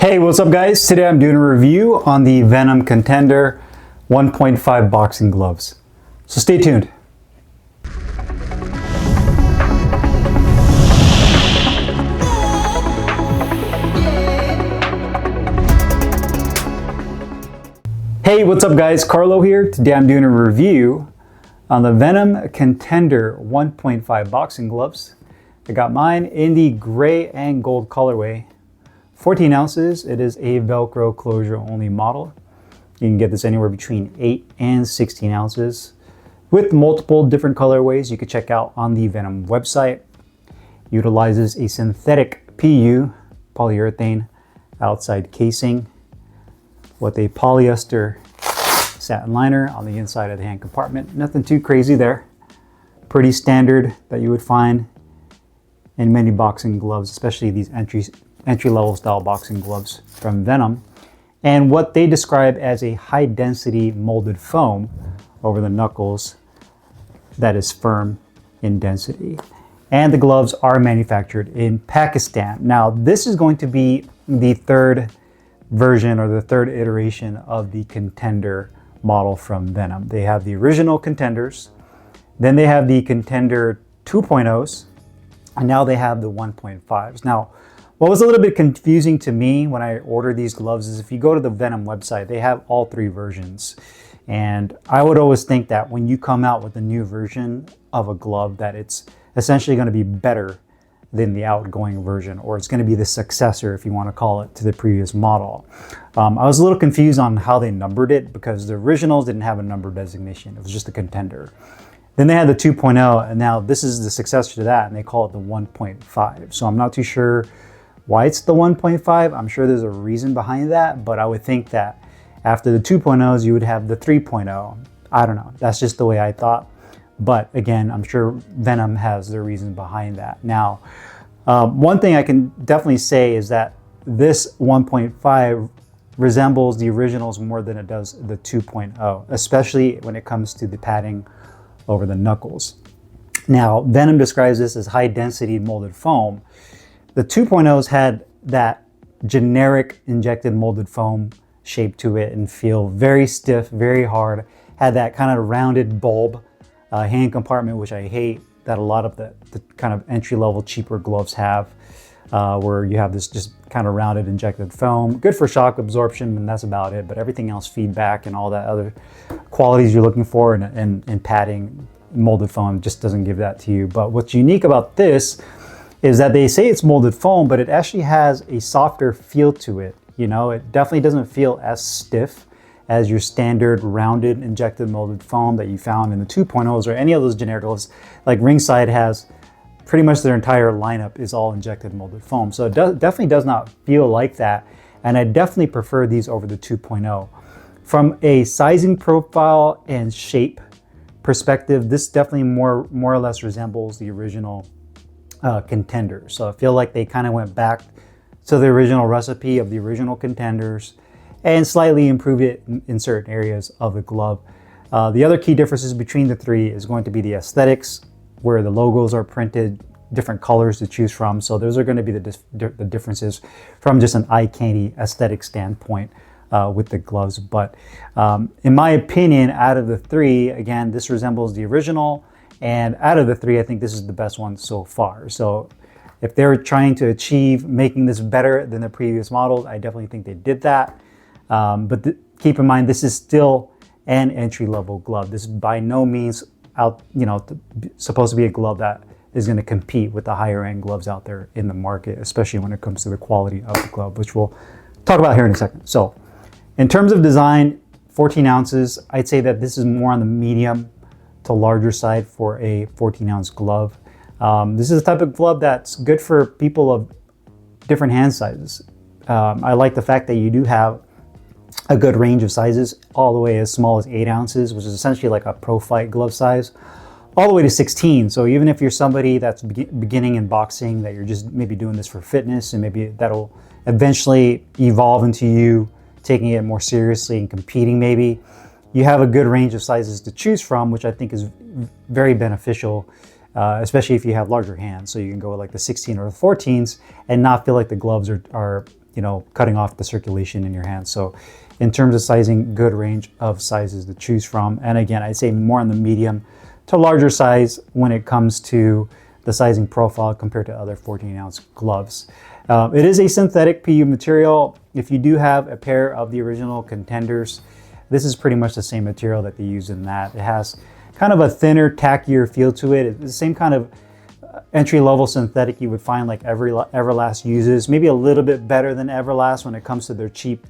Hey, what's up guys? Today I'm doing a review on the Venom Contender 1.5 boxing gloves. So stay tuned. Hey, what's up guys? Carlo here. Today I'm doing a review on the Venom Contender 1.5 boxing gloves. I got mine in the gray and gold colorway. 14 ounces. It is a Velcro closure only model. You can get this anywhere between 8 and 16 ounces with multiple different colorways you could check out on the Venom website. Utilizes a synthetic PU polyurethane outside casing with a polyester satin liner on the inside of the hand compartment. Nothing too crazy there. Pretty standard that you would find in many boxing gloves, especially these entry-level style boxing gloves from Venom, and what they describe as a high density molded foam over the knuckles that is firm in density. And the gloves are manufactured in Pakistan. Now this is going to be the third version or the third iteration of the Contender model from Venom. They have the original Contenders, then they have the Contender 2.0s, and now they have the 1.5s. Now what was a little bit confusing to me when I ordered these gloves is if you go to the Venom website, they have all three versions. And I would always think that when you come out with a new version of a glove that it's essentially going to be better than the outgoing version, or it's going to be the successor, if you want to call it, to the previous model. I was a little confused on how they numbered it because the originals didn't have a number designation. It was just a Contender. Then they had the 2.0, and now this is the successor to that, and they call it the 1.5. So I'm not too sure why it's the 1.5. I'm sure there's a reason behind that, but I would think that after the 2.0s, you would have the 3.0. I don't know. That's just the way I thought. But again, I'm sure Venom has their reason behind that. Now, one thing I can definitely say is that this 1.5 resembles the originals more than it does the 2.0, especially when it comes to the padding over the knuckles. Now, Venom describes this as high density molded foam. The 2.0s had that generic injected molded foam shape to it and feel very stiff, very hard, had that kind of rounded bulb hand compartment, which I hate that a lot of the kind of entry-level cheaper gloves have, where you have this just kind of rounded injected foam. Good for shock absorption, and that's about it, but everything else, feedback and all that other qualities you're looking for in padding, molded foam just doesn't give that to you. But what's unique about this is that they say it's molded foam, but it actually has a softer feel to it. You know, it definitely doesn't feel as stiff as your standard rounded injected molded foam that you found in the 2.0s or any of those generic gloves. Like Ringside has pretty much their entire lineup is all injected molded foam. So it definitely does not feel like that. And I definitely prefer these over the 2.0. From a sizing profile and shape perspective, this definitely more or less resembles the original Contender. So I feel like they kind of went back to the original recipe of the original Contenders and slightly improved it in certain areas of the glove. The other key differences between the three is going to be the aesthetics, where the logos are printed, different colors to choose from. So those are going to be the differences from just an eye candy aesthetic standpoint with the gloves. But in my opinion, out of the three, again, this resembles the original. And out of the three, I think this is the best one so far. So if they're trying to achieve making this better than the previous models, I definitely think they did that. But keep in mind, this is still an entry-level glove. This is by no means supposed to be a glove that is going to compete with the higher-end gloves out there in the market, especially when it comes to the quality of the glove, which we'll talk about here in a second. So in terms of design, 14 ounces, I'd say that this is more on the medium to larger side for a 14-ounce glove. This is the type of glove that's good for people of different hand sizes. I like the fact that you do have a good range of sizes, all the way as small as 8 ounces, which is essentially like a pro fight glove size, all the way to 16. So even if you're somebody that's beginning in boxing, that you're just maybe doing this for fitness, and maybe that'll eventually evolve into you taking it more seriously and competing maybe, you have a good range of sizes to choose from, which I think is very beneficial, especially if you have larger hands. So you can go with like the 16 or the 14s and not feel like the gloves are cutting off the circulation in your hands. So in terms of sizing, good range of sizes to choose from. And again, I'd say more on the medium to larger size when it comes to the sizing profile compared to other 14-ounce gloves. It is a synthetic PU material. If you do have a pair of the original Contenders, this is pretty much the same material that they use in that. It has kind of a thinner, tackier feel to it. It's the same kind of entry-level synthetic you would find like Everlast uses. Maybe a little bit better than Everlast when it comes to their cheap,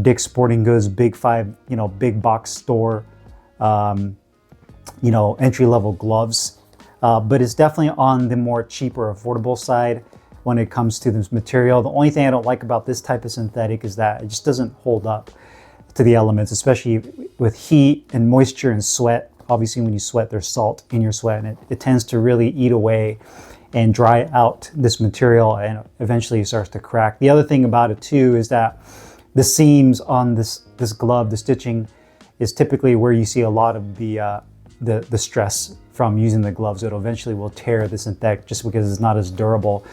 Dick's Sporting Goods, Big Five, big box store, entry-level gloves. But it's definitely on the more cheaper, affordable side when it comes to this material. The only thing I don't like about this type of synthetic is that it just doesn't hold up to the elements, especially with heat and moisture and sweat. Obviously, when you sweat, there's salt in your sweat, and it tends to really eat away and dry out this material, and eventually it starts to crack. The other thing about it too is that the seams on this glove, the stitching, is typically where you see a lot of the stress from using the gloves. It eventually will tear the synthetic just because it's not as durable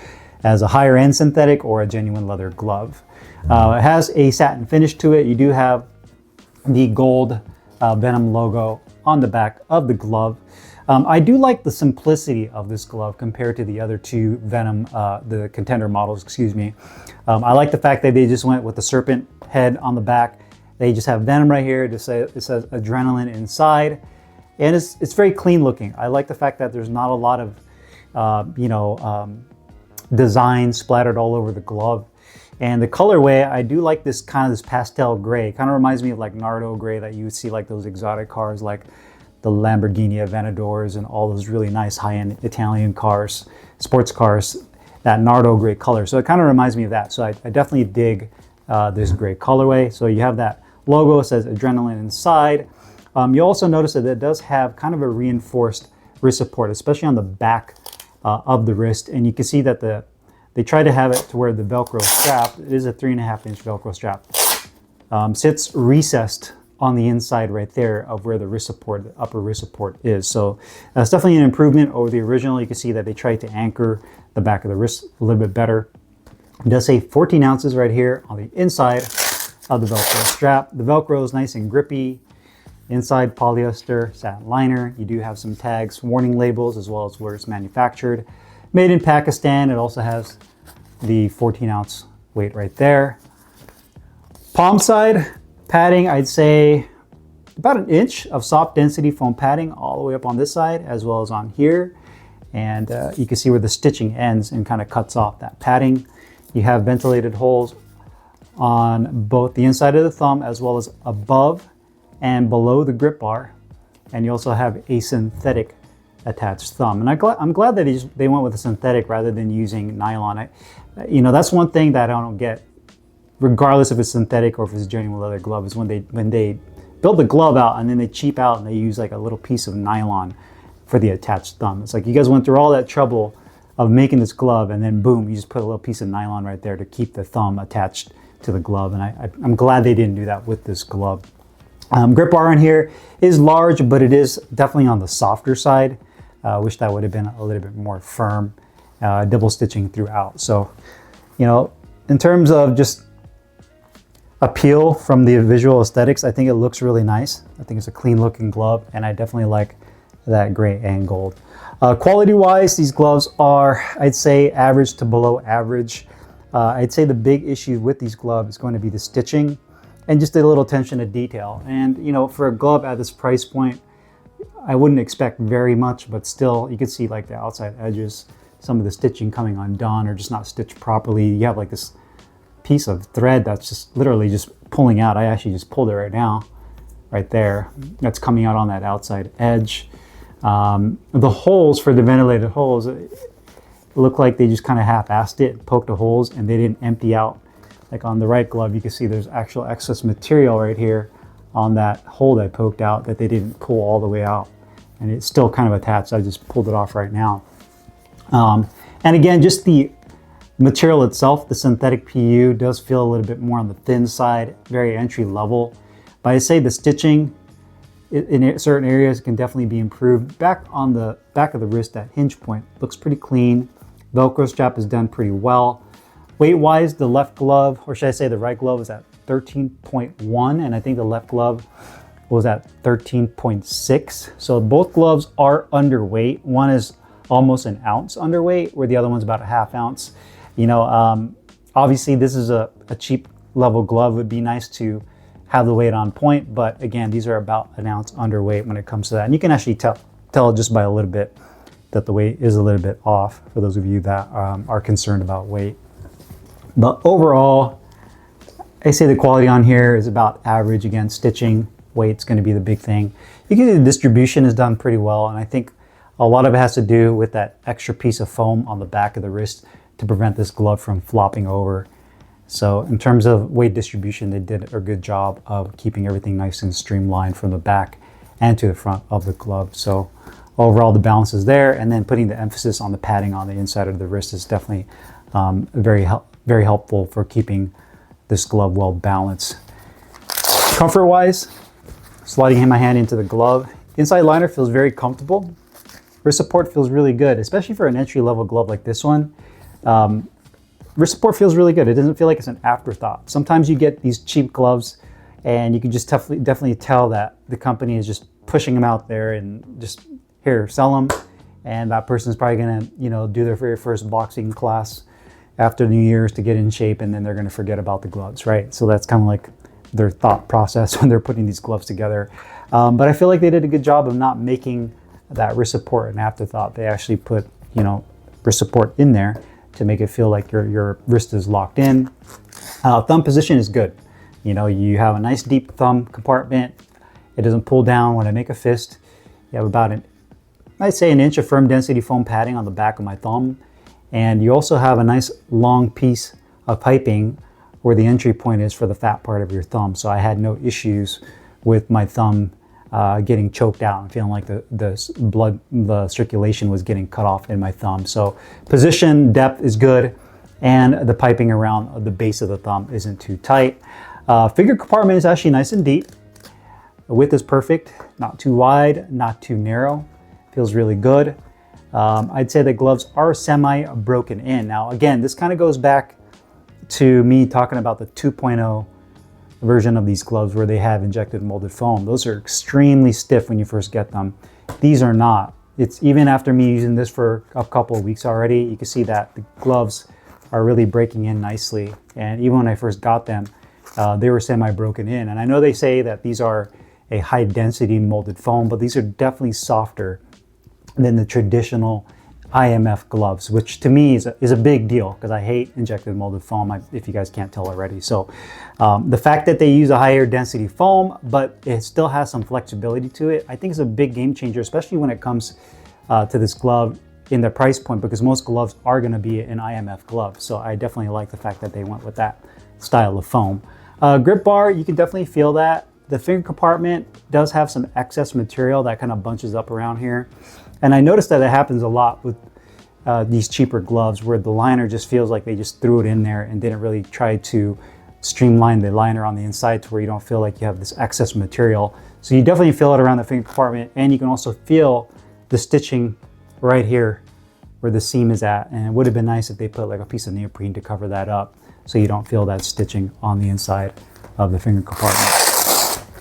as a higher end synthetic or a genuine leather glove. It has a satin finish to it. You do have the gold Venom logo on the back of the glove. I do like the simplicity of this glove compared to the other two Venom, the Contender models, excuse me. I like the fact that they just went with the serpent head on the back. They just have Venom right here. It says adrenaline inside. And it's very clean looking. I like the fact that there's not a lot of, design splattered all over the glove. And the colorway, I do like this pastel gray. It kind of reminds me of like Nardo gray that you would see like those exotic cars like the Lamborghini Aventadors and all those really nice high-end Italian cars, sports cars, that Nardo gray color. So it kind of reminds me of that. So I definitely dig this gray colorway. So you have that logo, it says adrenaline inside. You also notice that it does have kind of a reinforced wrist support, especially on the back of the wrist. And you can see that they try to have it to where the Velcro strap, it is a 3.5-inch Velcro strap, sits recessed on the inside right there of where the wrist support, the upper wrist support is. So that's definitely an improvement over the original. You can see that they tried to anchor the back of the wrist a little bit better. It does say 14 ounces right here on the inside of the Velcro strap. The Velcro is nice and grippy. Inside polyester satin liner. You do have some tags, warning labels, as well as where it's manufactured. Made in Pakistan. It also has the 14-ounce weight right there. Palm side padding, I'd say about 1 inch of soft density foam padding all the way up on this side as well as on here. And you can see where the stitching ends and kind of cuts off that padding. You have ventilated holes on both the inside of the thumb as well as above and below the grip bar. And you also have a synthetic attached thumb. And I'm glad that they went with a synthetic rather than using nylon. That's one thing that I don't get, regardless if it's synthetic or if it's a genuine leather glove, is when they build the glove out and then they cheap out and they use like a little piece of nylon for the attached thumb. It's like you guys went through all that trouble of making this glove and then boom, you just put a little piece of nylon right there to keep the thumb attached to the glove. And I'm glad they didn't do that with this glove. Grip bar in here is large, but it is definitely on the softer side. Wish that would have been a little bit more firm, double stitching throughout. So, in terms of just appeal from the visual aesthetics, I think it looks really nice. I think it's a clean looking glove, and I definitely like that gray and gold. Quality wise, these gloves are, I'd say, average to below average. I'd say the big issue with these gloves is going to be the stitching and just a little attention to detail. And for a glove at this price point, I wouldn't expect very much, but still you can see like the outside edges, some of the stitching coming undone or just not stitched properly. You have like this piece of thread that's just literally just pulling out. I actually just pulled it right now, right there. That's coming out on that outside edge. The holes for the ventilated holes, it look like they just kind of half-assed it, poked the holes, and they didn't empty out. Like on the right glove, you can see there's actual excess material right here on that hole that I poked out that they didn't pull all the way out. And it's still kind of attached. I just pulled it off right now. And again, just the material itself, the synthetic PU does feel a little bit more on the thin side, very entry level. But I say the stitching in certain areas can definitely be improved. Back on the back of the wrist, that hinge point looks pretty clean. Velcro strap is done pretty well. Weight-wise, the left glove, or should I say the right glove, was at 13.1, and I think the left glove was at 13.6. So both gloves are underweight. One is almost an ounce underweight, where the other one's about a half ounce. You know, obviously this is a cheap level glove. It would be nice to have the weight on point, but again, these are about an ounce underweight when it comes to that. And you can actually tell just by a little bit that the weight is a little bit off, for those of you that are concerned about weight. But overall, I say the quality on here is about average. Again, stitching, weight's going to be the big thing. You can see the distribution is done pretty well, and I think a lot of it has to do with that extra piece of foam on the back of the wrist to prevent this glove from flopping over. So in terms of weight distribution, they did a good job of keeping everything nice and streamlined from the back and to the front of the glove. So overall, the balance is there, and then putting the emphasis on the padding on the inside of the wrist is definitely very helpful for keeping this glove well balanced. Comfort-wise, sliding my hand into the glove, inside liner feels very comfortable. Wrist support feels really good, especially for an entry-level glove like this one. Wrist support feels really good. It doesn't feel like it's an afterthought. Sometimes you get these cheap gloves and you can just definitely tell that the company is just pushing them out there and just, here, sell them. And that person's probably gonna, you know, do their very first boxing class after New Year's to get in shape, and then they're gonna forget about the gloves, right? So that's kind of like their thought process when they're putting these gloves together. But I feel like they did a good job of not making that wrist support an afterthought. They actually put, you know, wrist support in there to make it feel like your wrist is locked in. Thumb position is good. You know, you have a nice deep thumb compartment. It doesn't pull down when I make a fist. You have about I'd say an inch of firm density foam padding on the back of my thumb. And you also have a nice long piece of piping where the entry point is for the fat part of your thumb. So I had no issues with my thumb getting choked out and feeling like the circulation was getting cut off in my thumb. So position depth is good, and the piping around the base of the thumb isn't too tight. Finger compartment is actually nice and deep. The width is perfect, not too wide, not too narrow. Feels really good. I'd say the gloves are semi broken in. Now again, this kind of goes back to me talking about the 2.0 version of these gloves where they have injected molded foam. Those are extremely stiff when you first get them. These are not. It's even after me using this for a couple of weeks already, you can see that the gloves are really breaking in nicely. And even when I first got them, they were semi broken in. And I know they say that these are a high density molded foam, but these are definitely softer than the traditional IMF gloves, which to me is a big deal because I hate injected molded foam, if you guys can't tell already. So the fact that they use a higher density foam, but it still has some flexibility to it, I think is a big game changer, especially when it comes to this glove in the price point, because most gloves are going to be an IMF glove. So I definitely like the fact that they went with that style of foam. Grip bar, you can definitely feel that. The finger compartment does have some excess material that kind of bunches up around here. And I noticed that it happens a lot with these cheaper gloves where the liner just feels like they just threw it in there and didn't really try to streamline the liner on the inside to where you don't feel like you have this excess material. So you definitely feel it around the finger compartment, and you can also feel the stitching right here where the seam is at. And it would have been nice if they put like a piece of neoprene to cover that up so you don't feel that stitching on the inside of the finger compartment.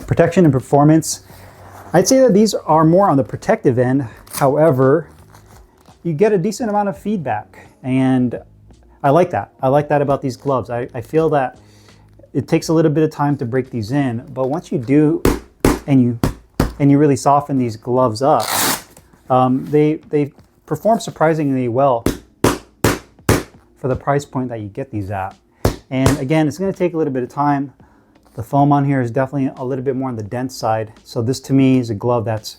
Protection and performance. I'd say that these are more on the protective end. However, you get a decent amount of feedback, and I like that. I like that about these gloves. I feel that it takes a little bit of time to break these in, but once you do, and you really soften these gloves up, they perform surprisingly well for the price point that you get these at. And again, it's going to take a little bit of time. The foam on here is definitely a little bit more on the dense side. So this to me is a glove that's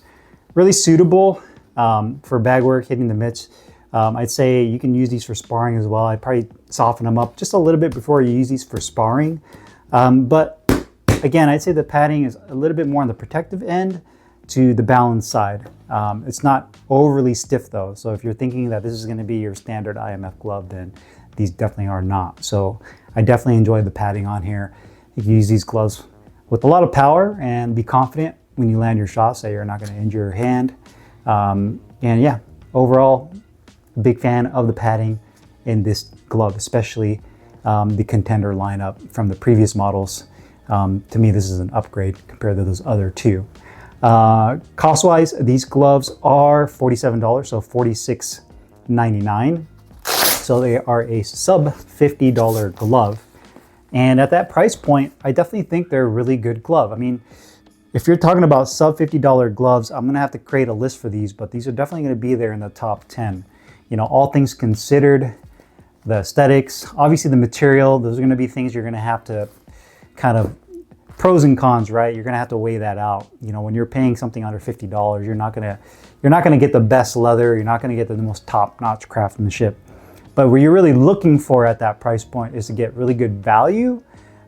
really suitable for bag work, hitting the mitts. I'd say you can use these for sparring as well. I'd probably soften them up just a little bit before you use these for sparring. But again, I'd say the padding is a little bit more on the protective end to the balanced side. It's not overly stiff though. So if you're thinking that this is going to be your standard IMF glove, then these definitely are not. So I definitely enjoy the padding on here. You can use these gloves with a lot of power and be confident when you land your shots that you're not going to injure your hand. And yeah, overall, big fan of the padding in this glove, especially the Contender lineup from the previous models. To me, this is an upgrade compared to those other two. Cost-wise, these gloves are $47, so $46.99. So they are a sub $50 glove. And at that price point, I definitely think they're a really good glove. I mean, if you're talking about sub $50 gloves, I'm gonna have to create a list for these, but these are definitely gonna be there in the top 10. You know, all things considered, the aesthetics, obviously the material, those are gonna be things you're gonna have to kind of, pros and cons, right? You're gonna have to weigh that out. You know, when you're paying something under $50, you're not gonna get the best leather, you're not gonna get the most top-notch craftsmanship. But what you're really looking for at that price point is to get really good value,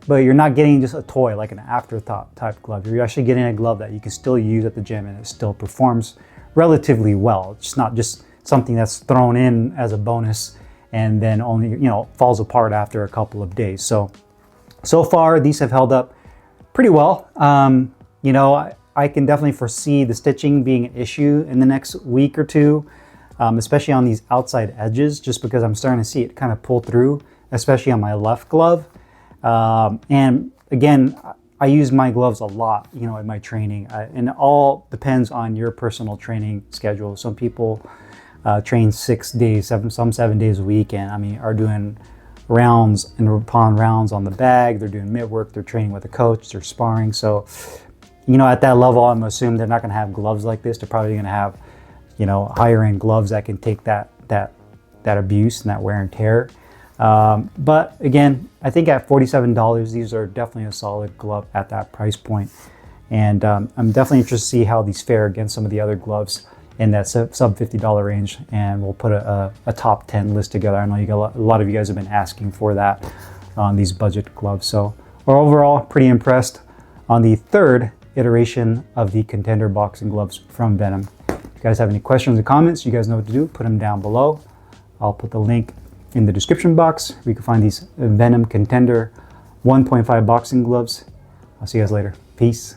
but you're not getting just a toy, like an afterthought type glove. You're actually getting a glove that you can still use at the gym and it still performs relatively well. It's not just something that's thrown in as a bonus and then only, you know, falls apart after a couple of days. So far, these have held up pretty well. You know, I can definitely foresee the stitching being an issue in the next week or two, especially on these outside edges, just because I'm starting to see it kind of pull through, especially on my left glove. And again, I use my gloves a lot, you know, in my training, and it all depends on your personal training schedule. Some people train 6 days, some 7 days a week, and I mean, are doing rounds and upon rounds on the bag. They're doing mid work, they're training with a coach, they're sparring. So, you know, at that level, I'm assuming they're not going to have gloves like this. They're probably going to have, you know, higher end gloves that can take that abuse and that wear and tear. But again, I think at $47, these are definitely a solid glove at that price point. And I'm definitely interested to see how these fare against some of the other gloves in that sub $50 range. And we'll put a top 10 list together. I know a lot of you guys have been asking for that on these budget gloves. So we're overall pretty impressed on the third iteration of the Contender boxing gloves from Venom. If you guys have any questions or comments, you guys know what to do. Put them down below. I'll put the link in the description box where you can find these Venom Contender 1.5 boxing gloves. I'll see you guys later. Peace.